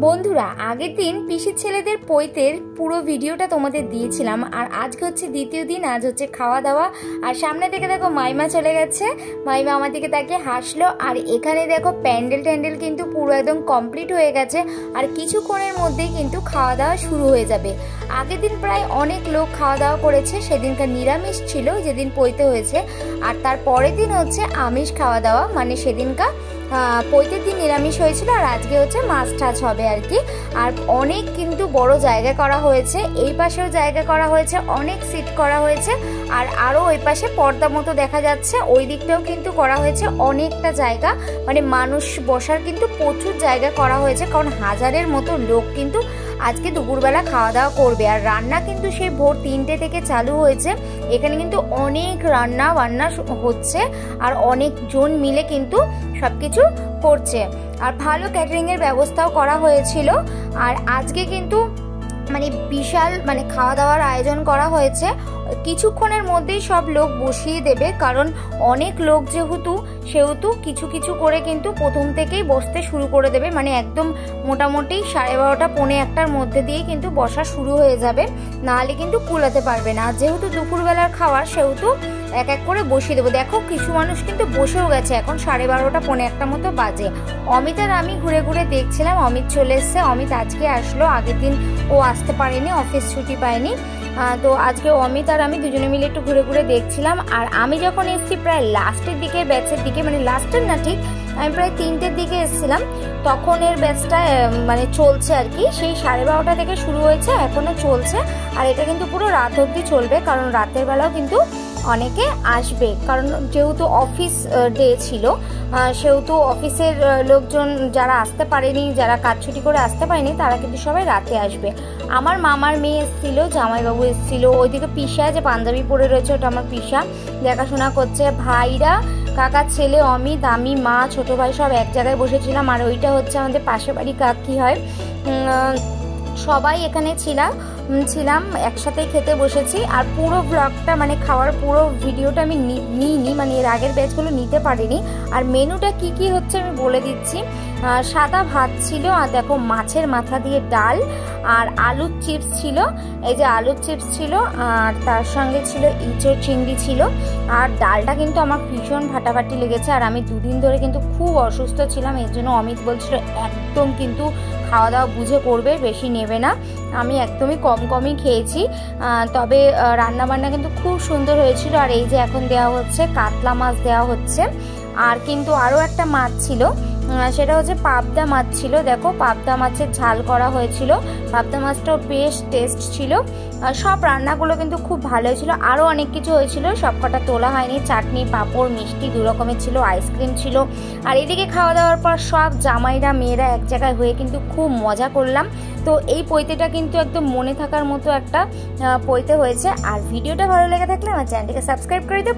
বন্ধুরা, আগের দিন পিসির ছেলেদের পৈতের পুরো ভিডিওটা তোমাদের দিয়েছিলাম। আর আজকে হচ্ছে দ্বিতীয় দিন, আজ হচ্ছে খাওয়া দাওয়া। আর সামনে থেকে দেখো মাইমা চলে গেছে, মাইমা আমার দিকে তাকিয়ে হাসলো। আর এখানে দেখো প্যান্ডেল কিন্তু পুরো একদম কমপ্লিট হয়ে গেছে। আর কিছুক্ষণের মধ্যেই কিন্তু খাওয়া দাওয়া শুরু হয়ে যাবে। আগের দিন প্রায় অনেক লোক খাওয়া দাওয়া করেছে, সেদিনকার নিরামিষ ছিল যেদিন পৈতে হয়েছে। আর তার পরের দিন হচ্ছে আমিষ খাওয়া দাওয়া, মানে সেদিনকার পৈতের দিন নিরামিষ হয়েছিল আর আজকে হচ্ছে মাছ টাছ হবে আর কি। আর অনেক কিন্তু বড় জায়গা করা হয়েছে, এই পাশেও জায়গা করা হয়েছে, অনেক সিট করা হয়েছে। আর আরও ওই পাশে পর্দা মতো দেখা যাচ্ছে, ওই দিকটাও কিন্তু করা হয়েছে অনেকটা জায়গা, মানে মানুষ বসার কিন্তু প্রচুর জায়গা করা হয়েছে। কারণ হাজারের মতো লোক কিন্তু আজকে দুপুরবেলা খাওয়া দাওয়া করবে। আর রান্না কিন্তু সেই ভোর 3টে থেকে চালু হয়েছে। এখানে কিন্তু অনেক রান্না বান্না হচ্ছে আর অনেকজন মিলে কিন্তু সব কিছু করছে। আর ভালো ক্যাটারিংয়ের ব্যবস্থাও করা হয়েছিল। আর আজকে কিন্তু মানে বিশাল মানে খাওয়া দাওয়ার আয়োজন করা হয়েছে। কিছুক্ষণের মধ্যেই সব লোক বসিয়ে দেবে, কারণ অনেক লোক সেহেতু কিছু করে কিন্তু প্রথম থেকেই বসতে শুরু করে দেবে। মানে একদম মোটামুটি 12:30 পৌনে 1টার মধ্যে দিয়ে কিন্তু বসা শুরু হয়ে যাবে, নাহলে কিন্তু কুলাতে পারবে না। যেহেতু দুপুরবেলার খাবার, সেহেতু এক এক করে বসিয়ে দেবো। দেখো কিছু মানুষ কিন্তু বসেও গেছে, এখন 12:30 পৌনে 1টার মতো বাজে। অমিত আর আমি ঘুরে ঘুরে দেখছিলাম, অমিত চলে এসছে। অমিত আজকে আসলো, আগের দিন ও আসতে পারেনি, অফিস ছুটি পায়নি। তো আজকে অমিত আর আমি দুজনে মিলে একটু ঘুরে ঘুরে দেখছিলাম। আর আমি যখন এসেছি প্রায় লাস্টের দিকে, ব্যাচের দিকে, মানে লাস্টের না ঠিক, আমি প্রায় 3টের দিকে এসেছিলাম, তখন এর ব্যাচটা মানে চলছে আর কি। সেই 12:30 থেকে শুরু হয়েছে, এখনও চলছে। আর এটা কিন্তু পুরো রাত অবধি চলবে, কারণ রাতের বেলাও কিন্তু অনেকে আসবে। কারণ যেহেতু অফিস ডে ছিল, সেহেতু অফিসের লোকজন যারা আসতে পারেনি, যারা কাজ ছুটি করে আসতে পারেনি, তারা কিন্তু সবাই রাতে আসবে। আমার মামার মেয়ে এসেছিলো, জামাইবাবু এসেছিলো, ওইদিকে পিসা যে পাঞ্জাবি পরে রয়েছে ওটা আমার পিসা দেখাশোনা করছে। ভাইরা, কাকার ছেলে অমিত, আমি, মা, ছোট ভাই সব এক জায়গায় বসেছিলাম। আর ওইটা হচ্ছে আমাদের পাশের বাড়ি কাকি হয়, সবাই এখানে ছিলাম একসাথেই খেতে বসেছি। আর পুরো ব্লগটা মানে খাওয়ার পুরো ভিডিওটা আমি নিইনি, মানে এর আগের ব্যাচগুলো নিতে পারিনি। আর মেনুটা কি হচ্ছে আমি বলে দিচ্ছি। সাদা ভাত ছিল, আর দেখো মাছের মাথা দিয়ে ডাল, আর আলুর চিপস ছিল, এই যে আলুর চিপস ছিল, আর তার সঙ্গে ছিল ইঁচড় চিংড়ি ছিল। আর ডালটা কিন্তু আমার ভীষণ ফাটাফাটি লেগেছে। আর আমি 2 দিন ধরে কিন্তু খুব অসুস্থ ছিলাম, এর জন্য অমিত বলছিল একদম কিন্তু খাওয়া দাওয়া বুঝে করবে, বেশি নেবে না। আমি একদমই কমই খেয়েছি, তবে রান্নাবান্না কিন্তু খুব সুন্দর হয়েছিল। আর এই যে এখন দেওয়া হচ্ছে কাতলা মাছ দেওয়া হচ্ছে। আর কিন্তু আরও একটা মাছ ছিল, সেটা হচ্ছে পাবদা মাছ ছিল। দেখো পাবদা মাছের ঝাল করা হয়েছিল, পাবদা মাছটাও বেশ টেস্ট ছিল। সব রান্নাগুলো কিন্তু খুব ভালো হয়েছিল। আরও অনেক কিছু হয়েছিল, সব কটা তোলা হয়নি। চাটনি, পাঁপড়, মিষ্টি 2 রকমের ছিল, আইসক্রিম ছিল। আর এদিকে খাওয়া দাওয়ার পর সব জামাইরা মেয়েরা এক জায়গায় হয়ে কিন্তু খুব মজা করলাম। তো এই পৈতেটা কিন্তু একদম মনে থাকার মতো একটা পৈতে হয়েছে। আর ভিডিওটা ভালো লেগে থাকলে আমার চ্যানেলটিকে সাবস্ক্রাইব করে দিও।